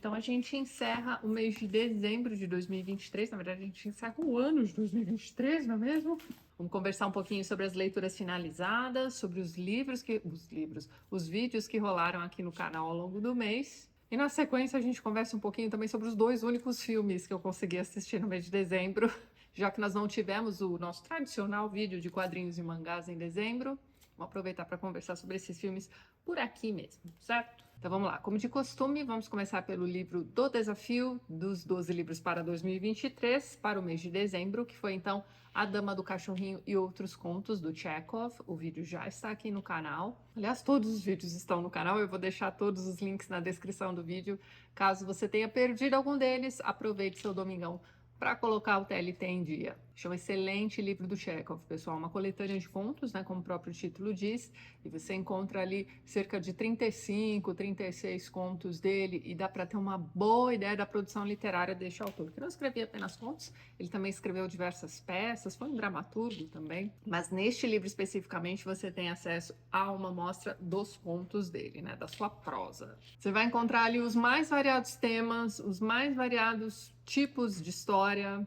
Então a gente encerra o mês de dezembro de 2023, na verdade a gente encerra o ano de 2023, não é mesmo? Vamos conversar um pouquinho sobre as leituras finalizadas, sobre os vídeos que rolaram aqui no canal ao longo do mês. E na sequência a gente conversa um pouquinho também sobre os 2 únicos filmes que eu consegui assistir no mês de dezembro, já que nós não tivemos o nosso tradicional vídeo de quadrinhos e mangás em dezembro. Vamos aproveitar para conversar sobre esses filmes por aqui mesmo, certo? Então vamos lá, como de costume, vamos começar pelo livro do desafio dos 12 livros para 2023, para o mês de dezembro, que foi então A Dama do Cachorrinho e Outros Contos, do Chekhov. O vídeo já está aqui no canal. Aliás, todos os vídeos estão no canal, eu vou deixar todos os links na descrição do vídeo. Caso você tenha perdido algum deles, aproveite seu domingão para colocar o TLT em dia. É um excelente livro do Chekhov, pessoal, uma coletânea de contos, né, como o próprio título diz, e você encontra ali cerca de 35, 36 contos dele, e dá para ter uma boa ideia da produção literária deste autor, que não escrevia apenas contos, ele também escreveu diversas peças, foi um dramaturgo também, mas neste livro especificamente você tem acesso a uma amostra dos contos dele, né, da sua prosa. Você vai encontrar ali os mais variados temas, os mais variados tipos de história,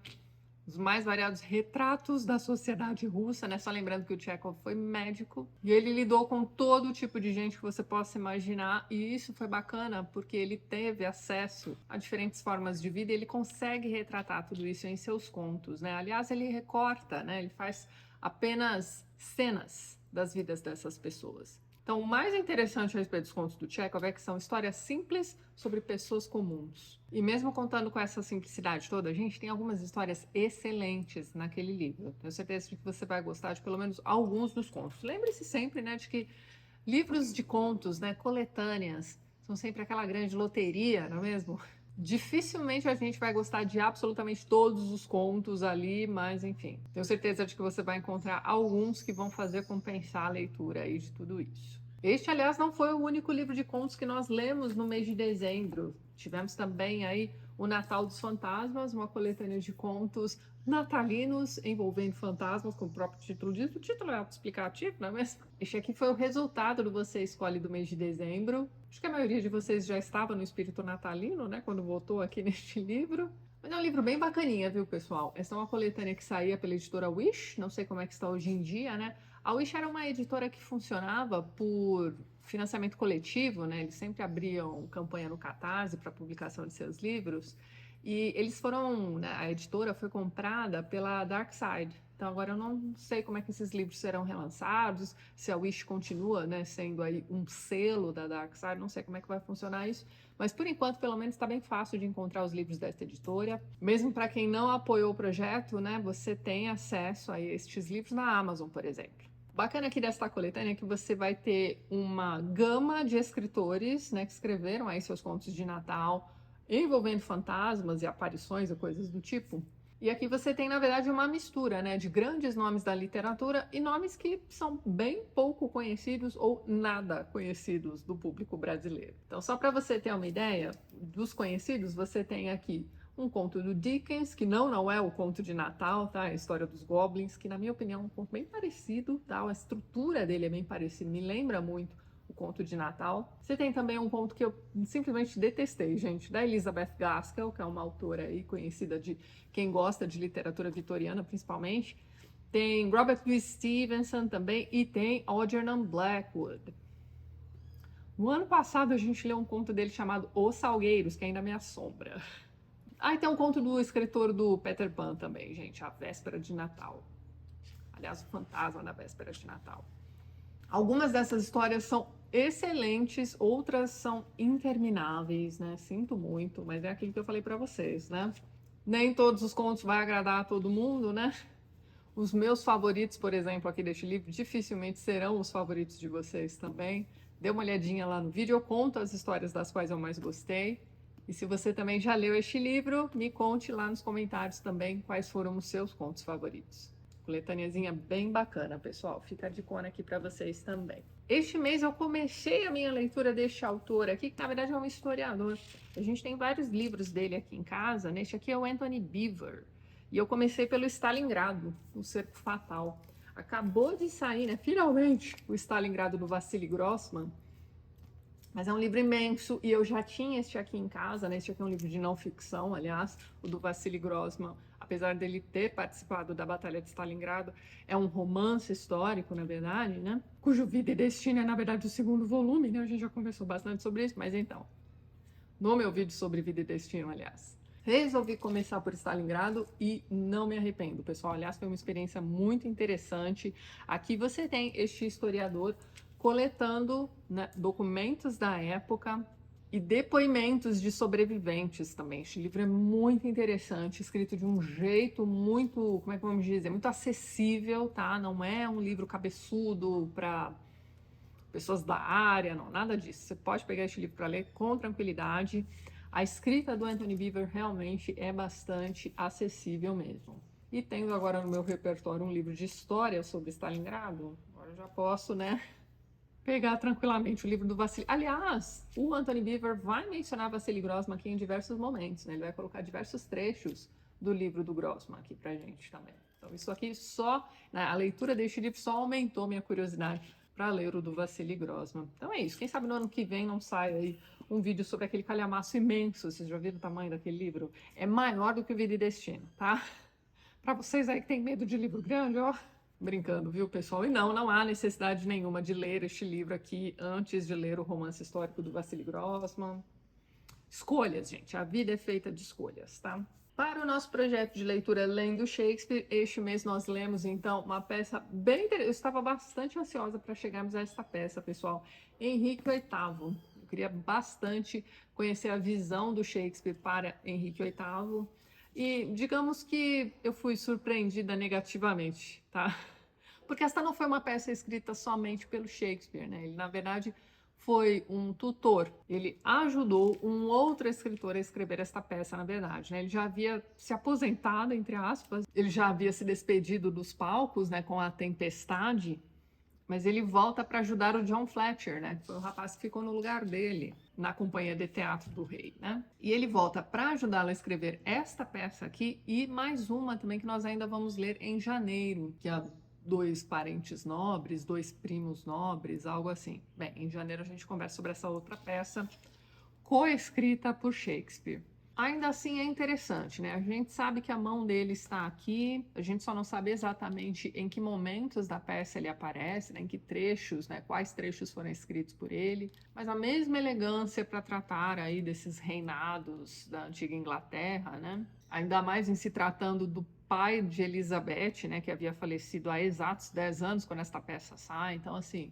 os mais variados retratos da sociedade russa, né? Só lembrando que o Chekhov foi médico e ele lidou com todo tipo de gente que você possa imaginar, e isso foi bacana porque ele teve acesso a diferentes formas de vida e ele consegue retratar tudo isso em seus contos, né? Aliás, ele recorta, né? Ele faz apenas cenas das vidas dessas pessoas. Então, o mais interessante a respeito dos contos do Chekhov é que são histórias simples sobre pessoas comuns. E mesmo contando com essa simplicidade toda, a gente tem algumas histórias excelentes naquele livro. Tenho certeza de que você vai gostar de pelo menos alguns dos contos. Lembre-se sempre, né, de que livros de contos, né, coletâneas, são sempre aquela grande loteria, não é mesmo? Dificilmente a gente vai gostar de absolutamente todos os contos ali, mas enfim, tenho certeza de que você vai encontrar alguns que vão fazer compensar a leitura aí de tudo isso. Este, aliás, não foi o único livro de contos que nós lemos no mês de dezembro. Tivemos também aí o Natal dos Fantasmas, uma coletânea de contos natalinos envolvendo fantasmas, como o próprio título diz. O título é autoexplicativo, não é mesmo? Este aqui foi o resultado do Você Escolhe do mês de dezembro. Acho que a maioria de vocês já estava no espírito natalino, né, quando votou aqui neste livro. Mas é um livro bem bacaninha, viu, pessoal? Essa é uma coletânea que saía pela editora Wish, não sei como é que está hoje em dia, né? A Wish era uma editora que funcionava por financiamento coletivo, né? Eles sempre abriam campanha no Catarse para publicação de seus livros. E eles foram, né, a editora foi comprada pela Dark Side. Então agora eu não sei como é que esses livros serão relançados, se a Wish continua, né, sendo aí um selo da Dark Side, não sei como é que vai funcionar isso, mas por enquanto pelo menos está bem fácil de encontrar os livros desta editora. Mesmo para quem não apoiou o projeto, né, você tem acesso a estes livros na Amazon, por exemplo. O bacana aqui desta coletânea é que você vai ter uma gama de escritores, né, que escreveram aí seus contos de Natal envolvendo fantasmas e aparições e coisas do tipo. E aqui você tem, na verdade, uma mistura, né, de grandes nomes da literatura e nomes que são bem pouco conhecidos ou nada conhecidos do público brasileiro. Então, só para você ter uma ideia dos conhecidos, você tem aqui um conto do Dickens, que não é o conto de Natal, tá? A história dos Goblins, que na minha opinião é um conto bem parecido, tá? A estrutura dele é bem parecida, me lembra muito o conto de Natal. Você tem também um conto que eu simplesmente detestei, gente, da Elizabeth Gaskell, que é uma autora aí conhecida de quem gosta de literatura vitoriana, principalmente. Tem Robert Louis Stevenson também e tem Algernon Blackwood. No ano passado a gente leu um conto dele chamado Os Salgueiros, que ainda me assombra. Ah, e tem um conto do escritor do Peter Pan também, gente, A Véspera de Natal. Aliás, o Fantasma da Véspera de Natal. Algumas dessas histórias são excelentes, outras são intermináveis, né? Sinto muito, mas é aquilo que eu falei para vocês, né? Nem todos os contos vai agradar a todo mundo, né? Os meus favoritos, por exemplo, aqui deste livro, dificilmente serão os favoritos de vocês também. Dê uma olhadinha lá no vídeo, eu conto as histórias das quais eu mais gostei. E se você também já leu este livro, me conte lá nos comentários também quais foram os seus contos favoritos. Coletâneazinha bem bacana, pessoal. Fica a dicona aqui para vocês também. Este mês eu comecei a minha leitura deste autor aqui, que na verdade é um historiador. A gente tem vários livros dele aqui em casa. Neste aqui é o Anthony Beevor. E eu comecei pelo Stalingrado, o Cerco Fatal. Acabou de sair, né? Finalmente, o Stalingrado do Vassili Grossman. Mas é um livro imenso e eu já tinha este aqui em casa, né? Este aqui é um livro de não ficção, aliás, o do Vassili Grossman, apesar dele ter participado da Batalha de Stalingrado, é um romance histórico, na verdade, né? Cujo Vida e Destino é, na verdade, o segundo volume, né? A gente já conversou bastante sobre isso, mas então, no meu vídeo sobre Vida e Destino, aliás, resolvi começar por Stalingrado e não me arrependo, pessoal. Aliás, foi uma experiência muito interessante. Aqui você tem este historiador coletando, né, documentos da época e depoimentos de sobreviventes também. Este livro é muito interessante, escrito de um jeito muito, como é que vamos dizer, muito acessível, tá? Não é um livro cabeçudo para pessoas da área, não, nada disso. Você pode pegar este livro para ler com tranquilidade. A escrita do Anthony Beevor realmente é bastante acessível mesmo. E tendo agora no meu repertório um livro de história sobre Stalingrado, agora eu já posso, né, pegar tranquilamente o livro do Vassili. Aliás, o Anthony Beevor vai mencionar Vassili Grossman aqui em diversos momentos, né? Ele vai colocar diversos trechos do livro do Grossman aqui pra gente também. Então isso aqui só, né, a leitura deste livro só aumentou minha curiosidade para ler o do Vassili Grossman. Então é isso. Quem sabe no ano que vem não sai aí um vídeo sobre aquele calhamaço imenso. Vocês já viram o tamanho daquele livro? É maior do que o Vida e Destino, tá? Para vocês aí que tem medo de livro grande, ó, brincando, viu, pessoal? E não há necessidade nenhuma de ler este livro aqui antes de ler o romance histórico do Vassili Grossman. Escolhas, gente. A vida é feita de escolhas, tá? Para o nosso projeto de leitura Lendo Shakespeare, este mês nós lemos, então, uma peça bem interessante. Eu estava bastante ansiosa para chegarmos a esta peça, pessoal. Henrique VIII. Eu queria bastante conhecer a visão do Shakespeare para Henrique VIII. E digamos que eu fui surpreendida negativamente, tá? Porque esta não foi uma peça escrita somente pelo Shakespeare, né? Ele, na verdade, foi um tutor. Ele ajudou um outro escritor a escrever esta peça, na verdade, né? Ele já havia se aposentado, entre aspas, ele já havia se despedido dos palcos, né, com A Tempestade, mas ele volta para ajudar o John Fletcher, né? Foi o rapaz que ficou no lugar dele na Companhia de Teatro do Rei, né? E ele volta para ajudá-lo a escrever esta peça aqui e mais uma também que nós ainda vamos ler em janeiro, que é dois parentes nobres, dois primos nobres, algo assim. Bem, em janeiro a gente conversa sobre essa outra peça coescrita por Shakespeare. Ainda assim é interessante, né? A gente sabe que a mão dele está aqui, a gente só não sabe exatamente em que momentos da peça ele aparece, né? Em que trechos, né? Quais trechos foram escritos por ele, mas a mesma elegância para tratar aí desses reinados da antiga Inglaterra, né? Ainda mais em se tratando do pai de Elizabeth, né? Que havia falecido há exatos 10 anos quando esta peça sai, então assim,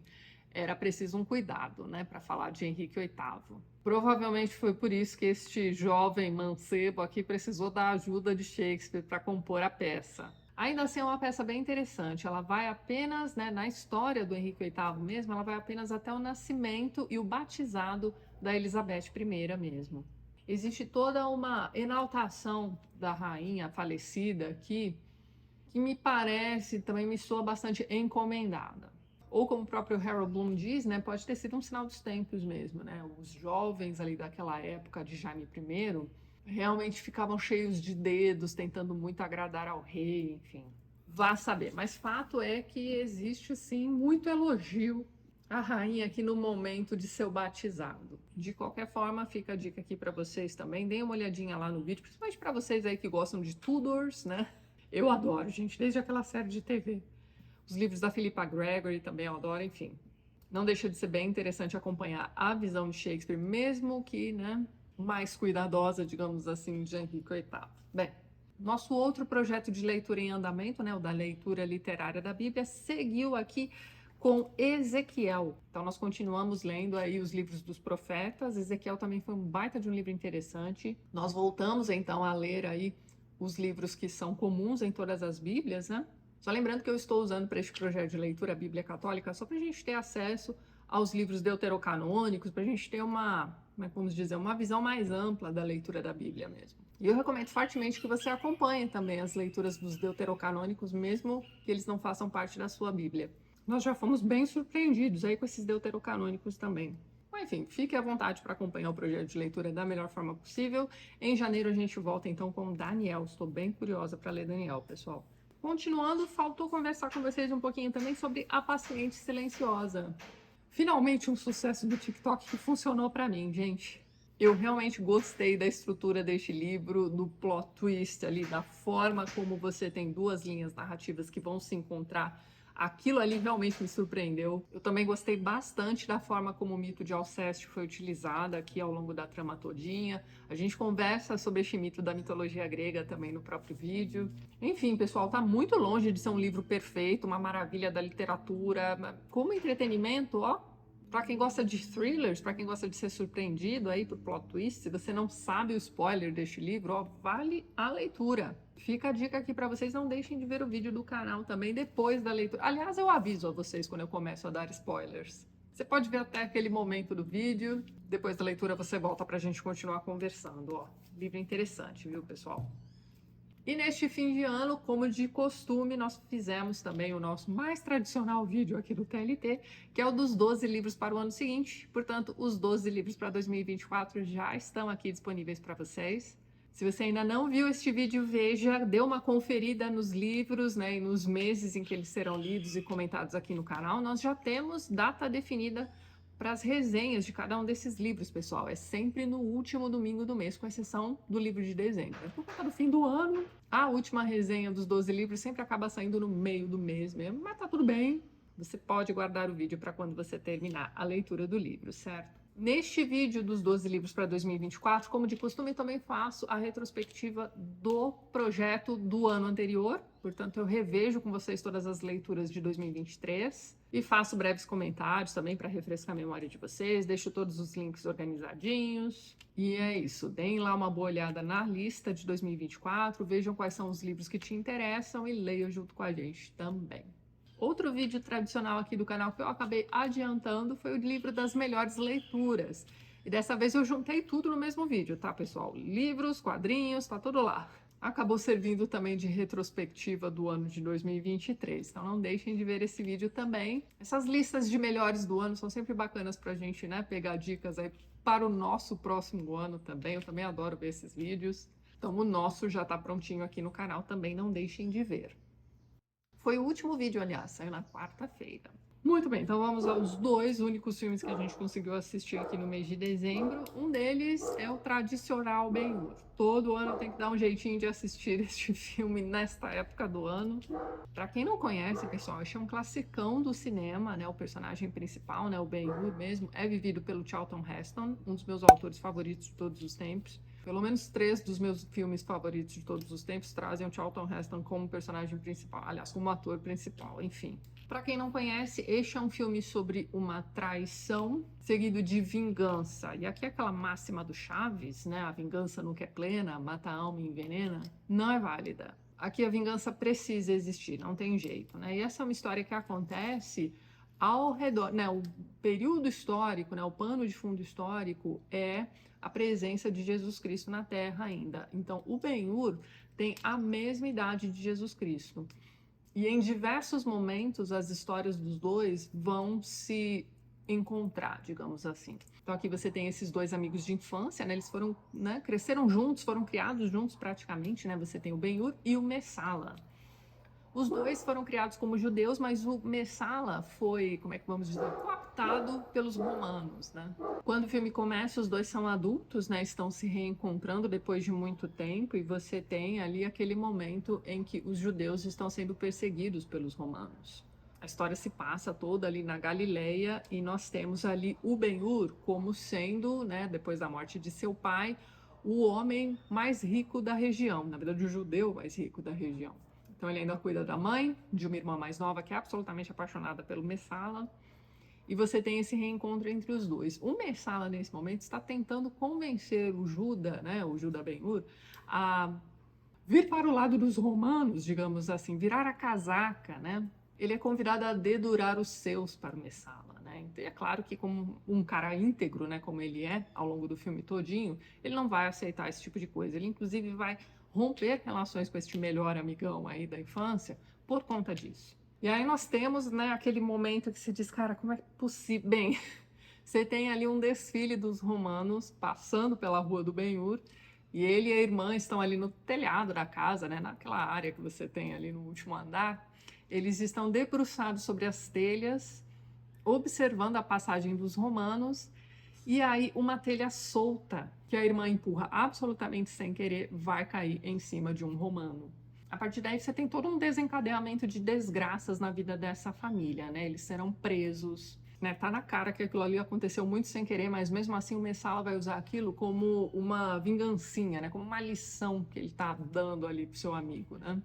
era preciso um cuidado, né, para falar de Henrique VIII. Provavelmente foi por isso que este jovem mancebo aqui precisou da ajuda de Shakespeare para compor a peça. Ainda assim é uma peça bem interessante, ela vai apenas, né, na história do Henrique VIII mesmo, ela vai apenas até o nascimento e o batizado da Elizabeth I mesmo. Existe toda uma enaltação da rainha falecida aqui, que me parece, também me soa bastante encomendada. Ou como o próprio Harold Bloom diz, né, pode ter sido um sinal dos tempos mesmo, né? Os jovens ali daquela época de Jaime I realmente ficavam cheios de dedos, tentando muito agradar ao rei, enfim. Vá saber. Mas fato é que existe, sim, muito elogio à rainha aqui no momento de seu batizado. De qualquer forma, fica a dica aqui para vocês também. Deem uma olhadinha lá no vídeo, principalmente para vocês aí que gostam de Tudors, né? Eu adoro, gente, desde aquela série de TV. Os livros da Philippa Gregory também eu adoro, enfim. Não deixa de ser bem interessante acompanhar a visão de Shakespeare, mesmo que, né, mais cuidadosa, digamos assim, de Henrique VIII. Bem, nosso outro projeto de leitura em andamento, né, o da leitura literária da Bíblia, seguiu aqui com Ezequiel. Então nós continuamos lendo aí os livros dos profetas. Ezequiel também foi um baita de um livro interessante. Nós voltamos então a ler aí os livros que são comuns em todas as Bíblias, né? Só lembrando que eu estou usando para este projeto de leitura a Bíblia Católica só para a gente ter acesso aos livros deuterocanônicos, para a gente ter uma, como é que vamos dizer, uma visão mais ampla da leitura da Bíblia mesmo. E eu recomendo fortemente que você acompanhe também as leituras dos deuterocanônicos, mesmo que eles não façam parte da sua Bíblia. Nós já fomos bem surpreendidos aí com esses deuterocanônicos também. Bom, enfim, fique à vontade para acompanhar o projeto de leitura da melhor forma possível. Em janeiro a gente volta então com Daniel. Estou bem curiosa para ler Daniel, pessoal. Continuando, faltou conversar com vocês um pouquinho também sobre A Paciente Silenciosa. Finalmente um sucesso do TikTok que funcionou para mim, gente. Eu realmente gostei da estrutura deste livro, do plot twist ali, da forma como você tem duas linhas narrativas que vão se encontrar. Aquilo ali realmente me surpreendeu. Eu também gostei bastante da forma como o mito de Alceste foi utilizado aqui ao longo da trama todinha. A gente conversa sobre este mito da mitologia grega também no próprio vídeo. Enfim, pessoal, tá muito longe de ser um livro perfeito, uma maravilha da literatura. Como entretenimento, ó, para quem gosta de thrillers, para quem gosta de ser surpreendido aí por plot twist, se você não sabe o spoiler deste livro, ó, vale a leitura. Fica a dica aqui para vocês, não deixem de ver o vídeo do canal também depois da leitura. Aliás, eu aviso a vocês quando eu começo a dar spoilers. Você pode ver até aquele momento do vídeo, depois da leitura você volta para a gente continuar conversando, ó. Livro interessante, viu, pessoal? E neste fim de ano, como de costume, nós fizemos também o nosso mais tradicional vídeo aqui do TLT, que é o dos 12 livros para o ano seguinte. Portanto, os 12 livros para 2024 já estão aqui disponíveis para vocês. Se você ainda não viu este vídeo, veja, dê uma conferida nos livros, né, e nos meses em que eles serão lidos e comentados aqui no canal. Nós já temos data definida para as resenhas de cada um desses livros, pessoal. É sempre no último domingo do mês, com exceção do livro de dezembro. Por conta do fim do ano, a última resenha dos 12 livros sempre acaba saindo no meio do mês mesmo, mas tá tudo bem. Você pode guardar o vídeo para quando você terminar a leitura do livro, certo? Neste vídeo dos 12 livros para 2024, como de costume, também faço a retrospectiva do projeto do ano anterior. Portanto, eu revejo com vocês todas as leituras de 2023 e faço breves comentários também para refrescar a memória de vocês. Deixo todos os links organizadinhos. E é isso. Deem lá uma boa olhada na lista de 2024, vejam quais são os livros que te interessam e leiam junto com a gente também. Outro vídeo tradicional aqui do canal que eu acabei adiantando foi o livro das melhores leituras. E dessa vez eu juntei tudo no mesmo vídeo, tá, pessoal? Livros, quadrinhos, tá tudo lá. Acabou servindo também de retrospectiva do ano de 2023, então não deixem de ver esse vídeo também. Essas listas de melhores do ano são sempre bacanas pra gente, né, pegar dicas aí para o nosso próximo ano também. Eu também adoro ver esses vídeos. Então o nosso já tá prontinho aqui no canal também, não deixem de ver. Foi o último vídeo, aliás, saiu na quarta-feira. Muito bem, então vamos aos dois únicos filmes que a gente conseguiu assistir aqui no mês de dezembro. Um deles é o tradicional Ben-Hur. Todo ano tem que dar um jeitinho de assistir este filme nesta época do ano. Para quem não conhece, pessoal, este é um classicão do cinema, né? O personagem principal, né, o Ben-Hur mesmo, é vivido pelo Charlton Heston, um dos meus autores favoritos de todos os tempos. Pelo menos 3 dos meus filmes favoritos de todos os tempos trazem o Charlton Heston como personagem principal, aliás, como ator principal, enfim. Para quem não conhece, este é um filme sobre uma traição seguido de vingança. E aqui aquela máxima do Chaves, né? A vingança nunca é plena, mata a alma e envenena, não é válida. Aqui a vingança precisa existir, não tem jeito, né? E essa é uma história que acontece ao redor, né? O período histórico, né? O pano de fundo histórico é a presença de Jesus Cristo na Terra ainda. Então, o Ben-Hur tem a mesma idade de Jesus Cristo. E em diversos momentos, as histórias dos dois vão se encontrar, digamos assim. Então, aqui você tem esses dois amigos de infância, né? Eles foram, né, cresceram juntos, foram criados juntos praticamente, né? Você tem o Ben-Hur e o Messala. Os dois foram criados como judeus, mas o Messala foi, como é que vamos dizer, cooptado pelos romanos, né? Quando o filme começa, os dois são adultos, né? Estão se reencontrando depois de muito tempo e você tem ali aquele momento em que os judeus estão sendo perseguidos pelos romanos. A história se passa toda ali na Galileia e nós temos ali o Ben-Hur como sendo, né, depois da morte de seu pai, o homem mais rico da região, na verdade o judeu mais rico da região. Então ele ainda cuida da mãe, de uma irmã mais nova que é absolutamente apaixonada pelo Messala. E você tem esse reencontro entre os dois. O Messala, nesse momento, está tentando convencer o Juda, né, o Juda Ben-Hur, a vir para o lado dos romanos, digamos assim, virar a casaca, né? Ele é convidado a dedurar os seus para o Messala, né? E é claro que como um cara íntegro, né, como ele é ao longo do filme todinho, ele não vai aceitar esse tipo de coisa. Ele, inclusive, vai romper relações com este melhor amigão aí da infância por conta disso. E aí nós temos, né, aquele momento que se diz, cara, como é possível? Bem, você tem ali um desfile dos romanos passando pela rua do Ben-Hur e ele e a irmã estão ali no telhado da casa, né, naquela área que você tem ali no último andar. Eles estão debruçados sobre as telhas, observando a passagem dos romanos, e aí uma telha solta, que a irmã empurra absolutamente sem querer, vai cair em cima de um romano. A partir daí você tem todo um desencadeamento de desgraças na vida dessa família, né? Eles serão presos, né? Tá na cara que aquilo ali aconteceu muito sem querer, mas mesmo assim o Messala vai usar aquilo como uma vingancinha, né? Como uma lição que ele tá dando ali pro seu amigo, né?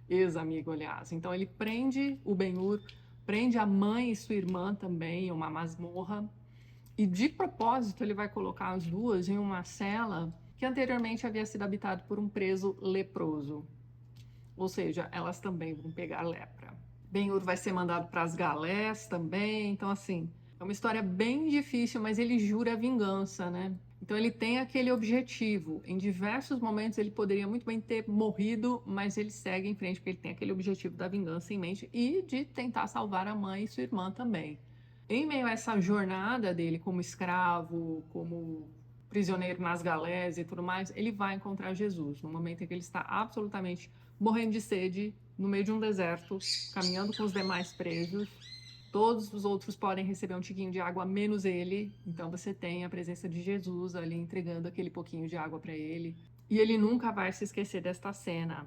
Ex-amigo, aliás. Então ele prende o Ben-Hur, prende a mãe e sua irmã também em uma masmorra, e de propósito ele vai colocar as duas em uma cela que anteriormente havia sido habitada por um preso leproso. Ou seja, elas também vão pegar lepra. Ben-Hur vai ser mandado para as galés também. Então, assim, é uma história bem difícil, mas ele jura vingança, né? Então ele tem aquele objetivo. Em diversos momentos ele poderia muito bem ter morrido, mas ele segue em frente porque ele tem aquele objetivo da vingança em mente e de tentar salvar a mãe e sua irmã também. Em meio a essa jornada dele como escravo, como prisioneiro nas galés e tudo mais, ele vai encontrar Jesus no momento em que ele está absolutamente morrendo de sede, no meio de um deserto, caminhando com os demais presos. Todos os outros podem receber um tiquinho de água, menos ele. Então você tem a presença de Jesus ali entregando aquele pouquinho de água para ele. E ele nunca vai se esquecer desta cena.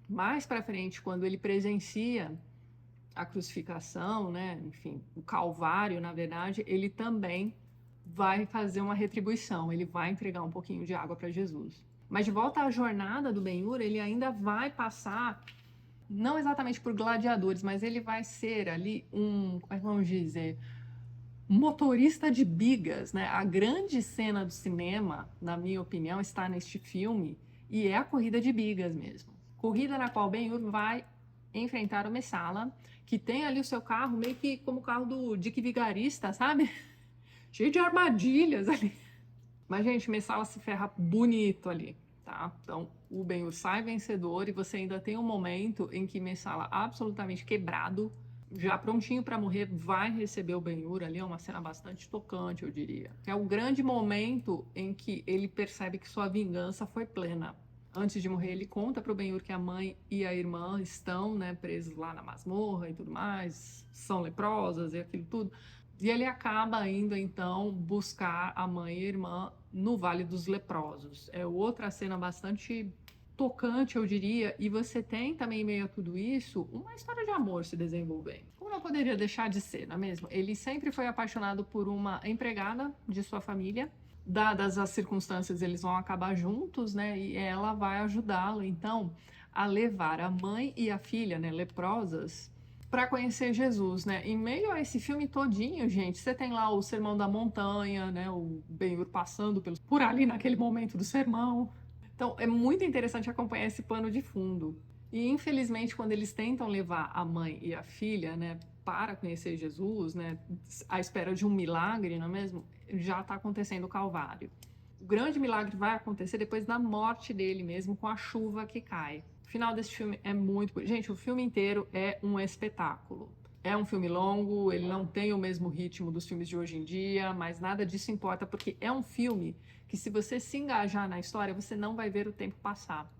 Mais para frente, quando ele presencia a crucificação, né? Enfim, o Calvário, na verdade, ele também vai fazer uma retribuição. Ele vai entregar um pouquinho de água para Jesus. Mas de volta à jornada do Ben-Hur, ele ainda vai passar, não exatamente por gladiadores, mas ele vai ser ali como é que vamos dizer, motorista de bigas, né? A grande cena do cinema, na minha opinião, está neste filme, e é a corrida de bigas mesmo. Corrida na qual Ben-Hur vai enfrentar o Messala, que tem ali o seu carro meio que como o carro do Dick Vigarista, sabe? Cheio de armadilhas ali. Mas, gente, Messala se ferra bonito ali, tá? Então, o Ben-Hur sai vencedor e você ainda tem um momento em que Messala, absolutamente quebrado, já prontinho para morrer, vai receber o Ben-Hur ali. É uma cena bastante tocante, eu diria. É o grande momento em que ele percebe que sua vingança foi plena. Antes de morrer, ele conta para o Ben-Hur que a mãe e a irmã estão, né, presos lá na masmorra e tudo mais, são leprosas e aquilo tudo. E ele acaba indo, então, buscar a mãe e a irmã no Vale dos Leprosos. É outra cena bastante tocante, eu diria, e você tem também, em meio a tudo isso, uma história de amor se desenvolvendo. Como não poderia deixar de ser, não é mesmo? Ele sempre foi apaixonado por uma empregada de sua família. Dadas as circunstâncias, eles vão acabar juntos, né? E ela vai ajudá-lo, então, a levar a mãe e a filha, né, leprosas, para conhecer Jesus, né? Em meio a esse filme todinho, gente, você tem lá o Sermão da Montanha, né? O Ben-Hur passando por ali naquele momento do sermão. Então, é muito interessante acompanhar esse pano de fundo. E, infelizmente, quando eles tentam levar a mãe e a filha, né, para conhecer Jesus, né, à espera de um milagre, não é mesmo? Já está acontecendo o Calvário. O grande milagre vai acontecer depois da morte dele mesmo, com a chuva que cai. O final desse filme é muito... Gente, o filme inteiro é um espetáculo. É um filme longo, ele não tem o mesmo ritmo dos filmes de hoje em dia, mas nada disso importa, porque é um filme que, se você se engajar na história, você não vai ver o tempo passar.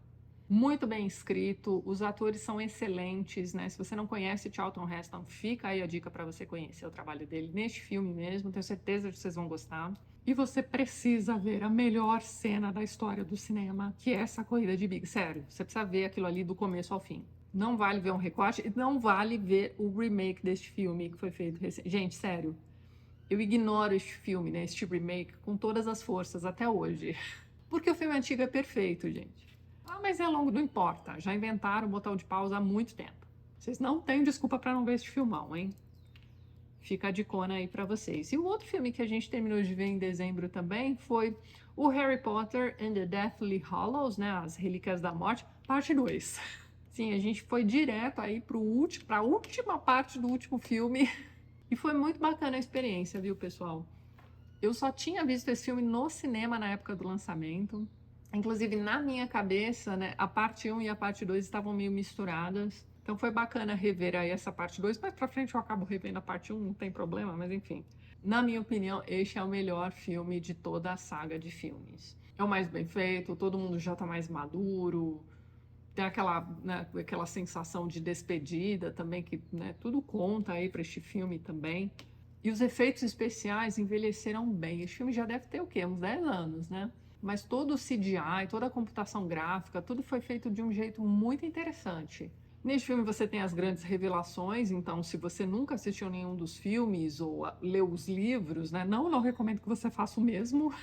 Muito bem escrito, os atores são excelentes, né? Se você não conhece Charlton Heston, fica aí a dica para você conhecer o trabalho dele neste filme mesmo, tenho certeza que vocês vão gostar. E você precisa ver a melhor cena da história do cinema, que é essa corrida de Big. Sério, você precisa ver aquilo ali do começo ao fim. Não vale ver um recorte, não vale ver o remake deste filme que foi feito recente. Gente, sério, eu ignoro este filme, né, este remake, com todas as forças até hoje. Porque o filme antigo é perfeito, gente. Ah, mas é longo, não importa. Já inventaram o botão de pausa há muito tempo. Vocês não têm desculpa para não ver este filmão, hein? Fica a dicona aí para vocês. E o outro filme que a gente terminou de ver em dezembro também foi o Harry Potter and the Deathly Hallows, né? As Relíquias da Morte, parte 2. Sim, a gente foi direto aí para a última parte do último filme. E foi muito bacana a experiência, viu, pessoal? Eu só tinha visto esse filme no cinema na época do lançamento. Inclusive, na minha cabeça, né, a parte 1 e a parte 2 estavam meio misturadas. Então foi bacana rever aí essa parte 2. Mais pra frente eu acabo revendo a parte 1, não tem problema, mas enfim. Na minha opinião, este é o melhor filme de toda a saga de filmes. É o mais bem feito, todo mundo já tá mais maduro. Tem aquela, né, aquela sensação de despedida também, que, né, tudo conta aí para este filme também. E os efeitos especiais envelheceram bem. Esse filme já deve ter o quê? Uns 10 anos, né? Mas todo o CGI, toda a computação gráfica, tudo foi feito de um jeito muito interessante. Neste filme você tem as grandes revelações, então se você nunca assistiu nenhum dos filmes ou leu os livros, né? Não recomendo que você faça o mesmo.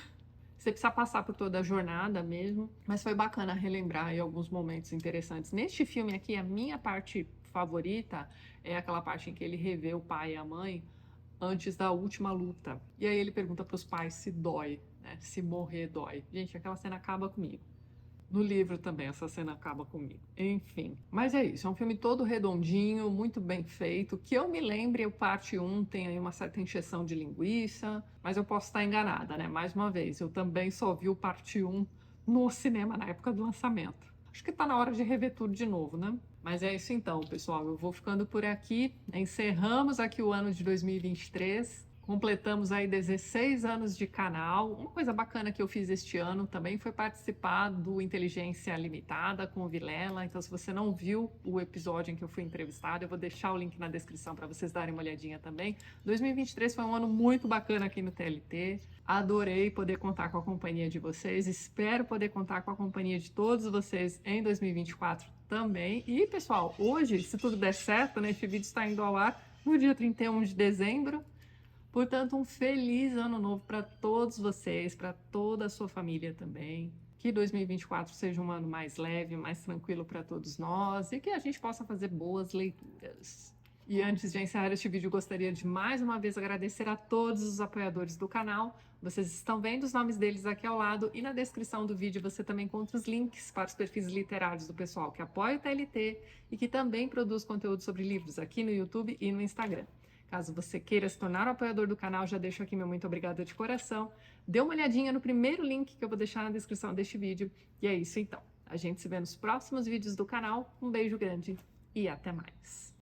Você precisa passar por toda a jornada mesmo, mas foi bacana relembrar aí alguns momentos interessantes. Neste filme aqui, a minha parte favorita é aquela parte em que ele revê o pai e a mãe antes da última luta. E aí ele pergunta para os pais se dói, né? Se morrer dói. Gente, aquela cena acaba comigo. No livro também essa cena acaba comigo. Enfim, mas é isso, é um filme todo redondinho, muito bem feito. Que eu me lembre, o parte 1 tem aí uma certa encheção de linguiça, mas eu posso estar enganada, né? Mais uma vez, eu também só vi o parte 1 no cinema na época do lançamento. Acho que tá na hora de rever tudo de novo, né? Mas é isso então, pessoal. Eu vou ficando por aqui. Encerramos aqui o ano de 2023. Completamos aí 16 anos de canal. Uma coisa bacana que eu fiz este ano também foi participar do Inteligência Limitada com o Vilela. Então, se você não viu o episódio em que eu fui entrevistada, eu vou deixar o link na descrição para vocês darem uma olhadinha também. 2023 foi um ano muito bacana aqui no TLT. Adorei poder contar com a companhia de vocês. Espero poder contar com a companhia de todos vocês em 2024 também. E, pessoal, hoje, se tudo der certo, né, este vídeo está indo ao ar no dia 31 de dezembro. Portanto, um feliz ano novo para todos vocês, para toda a sua família também. Que 2024 seja um ano mais leve, mais tranquilo para todos nós e que a gente possa fazer boas leituras. E antes de encerrar este vídeo, gostaria de mais uma vez agradecer a todos os apoiadores do canal. Vocês estão vendo os nomes deles aqui ao lado e na descrição do vídeo você também encontra os links para os perfis literários do pessoal que apoia o TLT e que também produz conteúdo sobre livros aqui no YouTube e no Instagram. Caso você queira se tornar um apoiador do canal, já deixo aqui meu muito obrigada de coração. Dê uma olhadinha no primeiro link que eu vou deixar na descrição deste vídeo. E é isso então. A gente se vê nos próximos vídeos do canal. Um beijo grande e até mais.